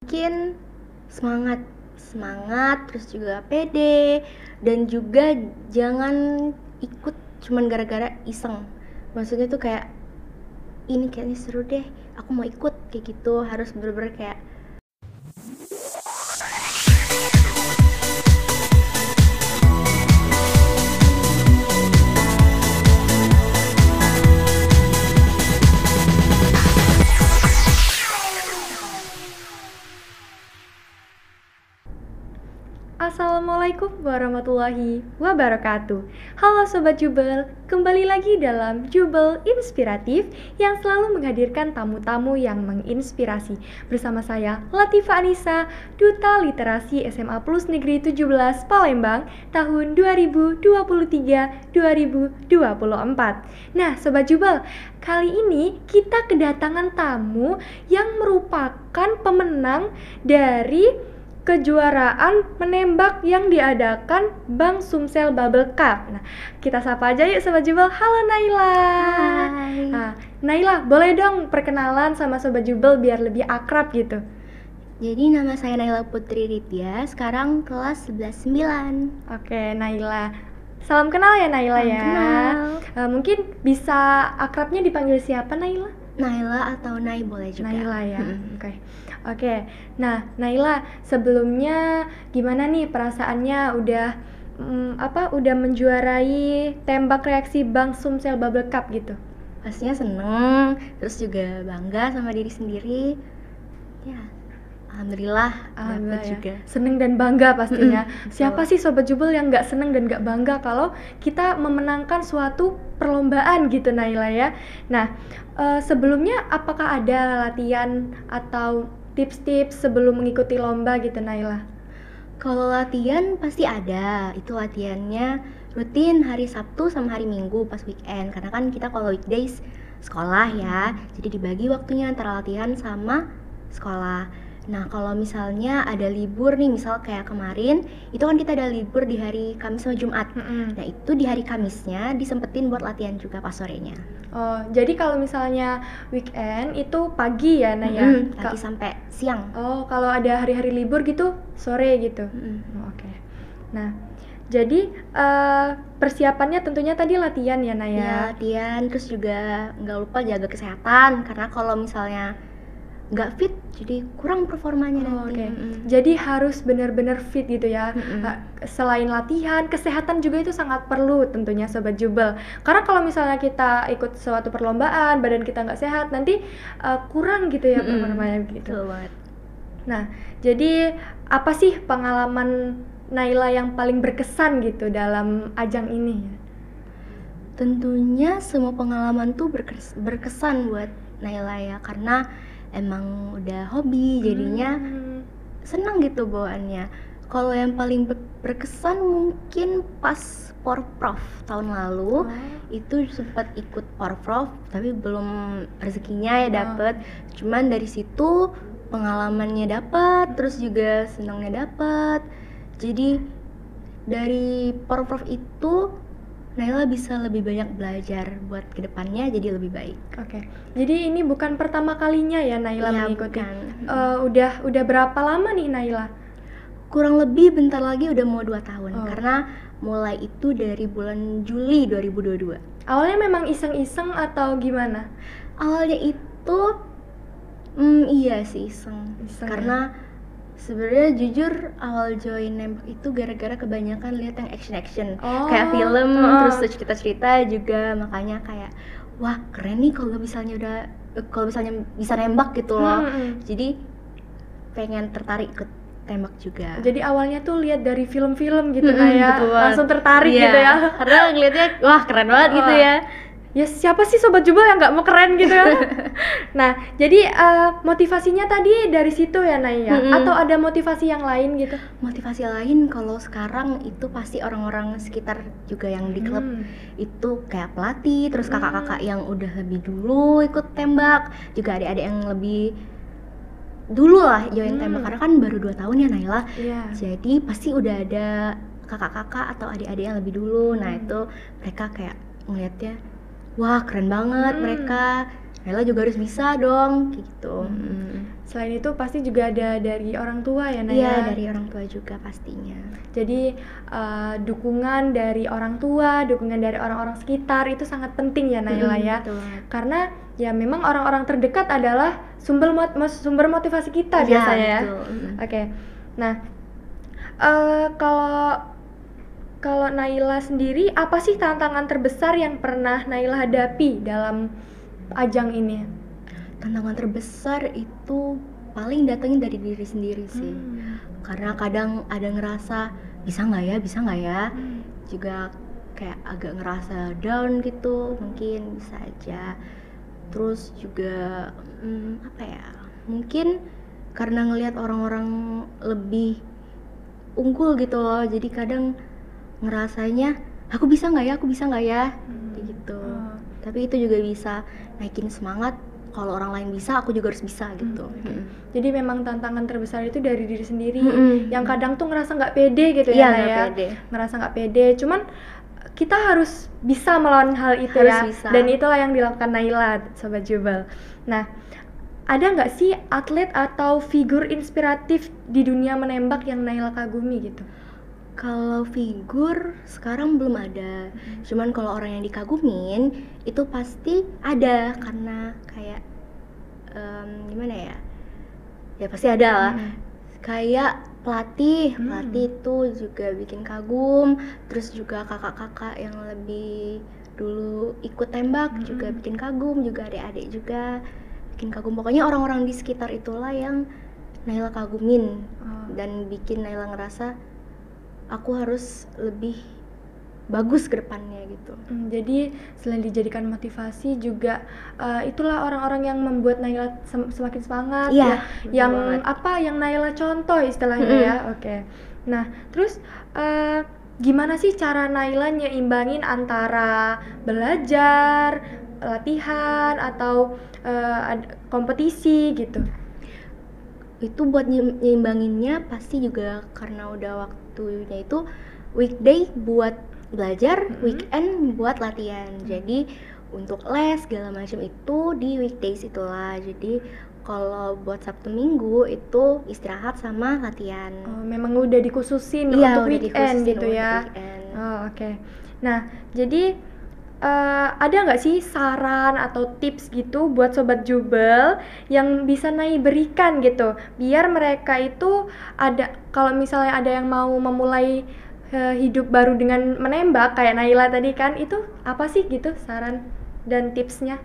bikin semangat terus juga pede, dan juga jangan ikut cuman gara-gara iseng. Maksudnya tuh kayak ini kayaknya seru deh, aku mau ikut, kayak gitu. Harus bener-bener kayak Assalamualaikum warahmatullahi wabarakatuh. Halo Sobat Jubel, kembali lagi dalam Jubel Inspiratif yang selalu menghadirkan tamu-tamu yang menginspirasi. Bersama saya Latifa Anissa, Duta Literasi SMA Plus Negeri 17 Palembang tahun 2023-2024. Nah Sobat Jubel, kali ini kita kedatangan tamu yang merupakan pemenang dari kejuaraan menembak yang diadakan Bank Sumsel Bubble Cup. Nah, kita sapa aja yuk Sobat Jubel. Halo Naila. Hai. Nah, Naila, boleh dong perkenalan sama Sobat Jubel biar lebih akrab gitu. Jadi nama saya Naila Putri Ridya, sekarang kelas 11-9. Oke, Naila. Salam kenal ya Naila Salam ya. kenal. Mungkin bisa akrabnya dipanggil siapa Naila? Naila atau Nai boleh juga. Naila ya. Oke. Nah, Naila, sebelumnya gimana nih perasaannya udah menjuarai tembak reaksi Bank Sumsel Bubble Cup gitu? Pastinya seneng, terus juga bangga sama diri sendiri. Ya, alhamdulillah dapat ya. juga. Seneng dan bangga pastinya. Betul. Siapa sih Sobat Jubel yang nggak seneng dan nggak bangga kalau kita memenangkan suatu perlombaan gitu Naila ya. Nah, sebelumnya apakah ada latihan atau tips-tips sebelum mengikuti lomba gitu Naila? Kalau latihan pasti ada. Itu latihannya rutin hari Sabtu sama hari Minggu pas weekend. Karena kan kita kalau weekdays sekolah ya, jadi dibagi waktunya antara latihan sama sekolah. Nah, kalau misalnya ada libur nih, misal kayak kemarin, itu kan kita ada libur di hari Kamis sama Jumat. Nah, itu di hari Kamisnya disempetin buat latihan juga pas sorenya. Oh, jadi kalau misalnya weekend itu pagi ya, Naya? Pagi sampai siang. Oh, kalau ada hari-hari libur gitu, sore gitu? Oke. Nah, jadi persiapannya tentunya tadi latihan ya, Naya? Ya, latihan, terus juga nggak lupa jaga kesehatan, karena kalau misalnya nggak fit jadi kurang performanya nanti. Oke. Jadi harus benar-benar fit gitu ya. Selain latihan, kesehatan juga itu sangat perlu tentunya Sobat Jubel. Karena kalau misalnya kita ikut suatu perlombaan, badan kita nggak sehat, nanti kurang gitu ya performanya gitu. Betul banget. Nah, jadi apa sih pengalaman Naila yang paling berkesan gitu dalam ajang ini? Tentunya semua pengalaman tuh berkesan buat Naila ya, karena emang udah hobi, jadinya senang gitu bawaannya. Kalau yang paling berkesan mungkin pas Porprov tahun lalu, itu sempat ikut Porprov tapi belum rezekinya ya dapet. Cuman dari situ pengalamannya dapet, terus juga senangnya dapet. Jadi dari Porprov itu Naila bisa lebih banyak belajar buat kedepannya jadi lebih baik. Oke. Jadi ini bukan pertama kalinya ya Naila mengikuti. Udah berapa lama nih Naila? Kurang lebih bentar lagi udah mau 2 tahun. Karena mulai itu dari bulan Juli 2022. Awalnya memang iseng-iseng atau gimana? Awalnya itu iya sih iseng. Karena sebenarnya jujur awal join nembak itu gara-gara kebanyakan lihat yang action kayak film, terus cerita-cerita juga, makanya kayak wah keren nih kalau misalnya bisa nembak gitu loh. Jadi pengen tertarik ke tembak juga. Jadi awalnya tuh lihat dari film-film gitu ya, langsung tertarik gitu ya. Karena ngeliatnya wah keren banget gitu ya. Ya siapa sih Sobat Jubel yang nggak mau keren gitu ya? Nah, jadi motivasinya tadi dari situ ya Naya? Atau ada motivasi yang lain gitu? Motivasi lain kalau sekarang itu pasti orang-orang sekitar juga yang di klub itu kayak pelatih, terus kakak-kakak yang udah lebih dulu ikut tembak, juga adik-adik yang lebih dulu lah join tembak, karena kan baru 2 tahun ya Naila. Jadi pasti udah ada kakak-kakak atau adik-adik yang lebih dulu. Nah itu mereka kayak ngeliatnya wah keren banget mereka, Naila juga harus bisa dong gitu. Selain itu pasti juga ada dari orang tua ya, Naya? Iya, dari orang tua juga pastinya. Jadi dukungan dari orang tua, dukungan dari orang-orang sekitar itu sangat penting ya, Naila ya. Betul. Karena ya memang orang-orang terdekat adalah sumber motivasi kita biasanya ya. Oke. Nah, kalau Naila sendiri, apa sih tantangan terbesar yang pernah Naila hadapi dalam ajang ini? Tantangan terbesar itu paling datangin dari diri sendiri sih. Karena kadang ada ngerasa bisa nggak ya, juga kayak agak ngerasa down gitu, mungkin bisa aja. Terus juga mungkin karena ngelihat orang-orang lebih unggul gitu loh, jadi kadang ngerasanya aku bisa nggak ya gitu. Tapi itu juga bisa naikin semangat, kalau orang lain bisa aku juga harus bisa gitu. Jadi memang tantangan terbesar itu dari diri sendiri, yang kadang tuh ngerasa nggak pede gitu ya, ngerasa nggak pede, cuman kita harus bisa melawan hal itu bisa. Dan itulah yang dilakukan Naila, Sobat Jubel. Nah, ada nggak sih atlet atau figur inspiratif di dunia menembak yang Naila kagumi gitu? Kalau figur sekarang belum ada, cuman kalau orang yang dikagumin itu pasti ada, karena kayak gimana ya pasti ada lah. Kayak pelatih itu juga bikin kagum, terus juga kakak-kakak yang lebih dulu ikut tembak juga bikin kagum, juga adik-adik juga bikin kagum. Pokoknya orang-orang di sekitar itulah yang Naila kagumin dan bikin Naila ngerasa aku harus lebih bagus ke depannya gitu. Jadi selain dijadikan motivasi juga itulah orang-orang yang membuat Naila semakin semangat yang Naila contoh istilahnya ya. Oke. Nah, terus gimana sih cara Naila nyeimbangin antara belajar, latihan atau kompetisi gitu? Itu buat nyeimbanginnya pasti juga karena udah waktunya itu weekday buat belajar, weekend buat latihan. Jadi untuk les segala macam itu di weekdays itulah. Jadi kalau buat Sabtu Minggu itu istirahat sama latihan. Memang udah dikhususin untuk weekend gitu ya. Oke. Nah, jadi ada nggak sih saran atau tips gitu buat Sobat Jubel yang bisa Nai berikan gitu, biar mereka itu ada, kalau misalnya ada yang mau memulai hidup baru dengan menembak kayak Naila tadi kan, itu apa sih gitu saran dan tipsnya?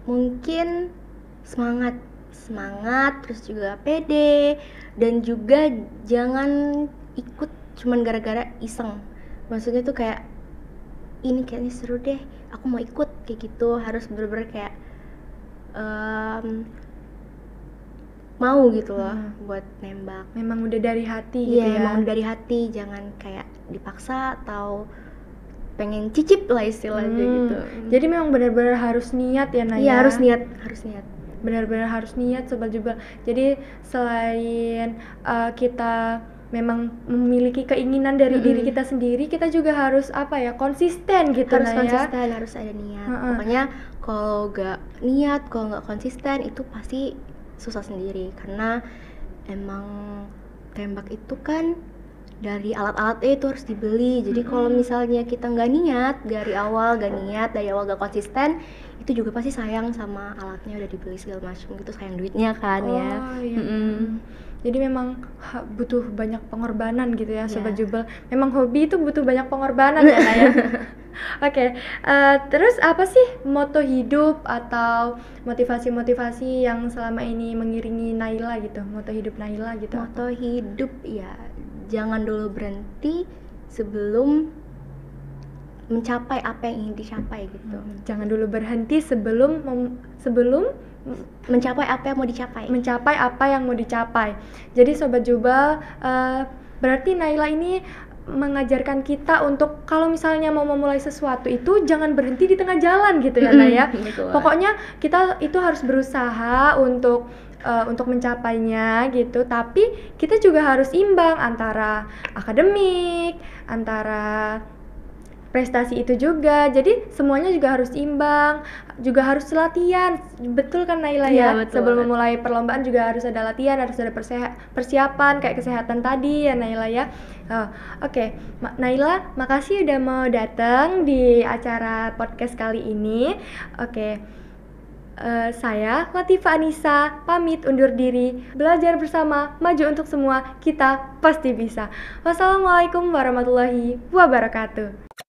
Mungkin semangat, terus juga pede, dan juga jangan ikut cuman gara-gara iseng. Maksudnya tuh kayak ini kayaknya seru deh, aku mau ikut, kayak gitu. Harus bener-bener kayak mau gitu loh buat nembak. Memang udah dari hati gitu ya? Memang dari hati, jangan kayak dipaksa atau pengen cicip lah istilahnya gitu. Jadi memang benar-benar harus niat ya, Naya? Iya, harus niat. Benar-benar harus niat Sobat Jubel. Jadi selain kita memang memiliki keinginan dari diri kita sendiri, kita juga harus konsisten gitu, harus konsisten, harus ada niat. Pokoknya kalau nggak niat, kalau nggak konsisten itu pasti susah sendiri, karena emang tembak itu kan dari alat-alatnya itu harus dibeli. Jadi kalau misalnya kita nggak niat dari awal, nggak konsisten, itu juga pasti sayang sama alatnya udah dibeli segala macam gitu, sayang duitnya kan. Jadi memang butuh banyak pengorbanan gitu ya, Sobat Jubel. Memang hobi itu butuh banyak pengorbanan ya, Naya. Oke. Terus apa sih moto hidup atau motivasi-motivasi yang selama ini mengiringi Naila gitu? Moto hidup Naila gitu. Moto hidup ya, jangan dulu berhenti sebelum mencapai apa yang ingin dicapai gitu. Jangan dulu berhenti sebelum mencapai apa yang mau dicapai. Mencapai apa yang mau dicapai. Jadi Sobat Jubel, berarti Naila ini mengajarkan kita untuk kalau misalnya mau memulai sesuatu itu jangan berhenti di tengah jalan gitu ya, Naya. Pokoknya kita itu harus berusaha untuk mencapainya gitu, tapi kita juga harus imbang antara akademik, antara prestasi itu juga. Jadi semuanya juga harus imbang, juga harus latihan. Betul kan Naila ya? Iya, betul Sebelum banget. memulai perlombaan juga harus ada latihan, harus ada persiapan kayak kesehatan tadi ya Naila ya. Oke. Naila, makasih udah mau datang di acara podcast kali ini. Oke. Saya Latifa Anissa pamit undur diri. Belajar bersama, maju untuk semua, kita pasti bisa. Wassalamualaikum warahmatullahi wabarakatuh.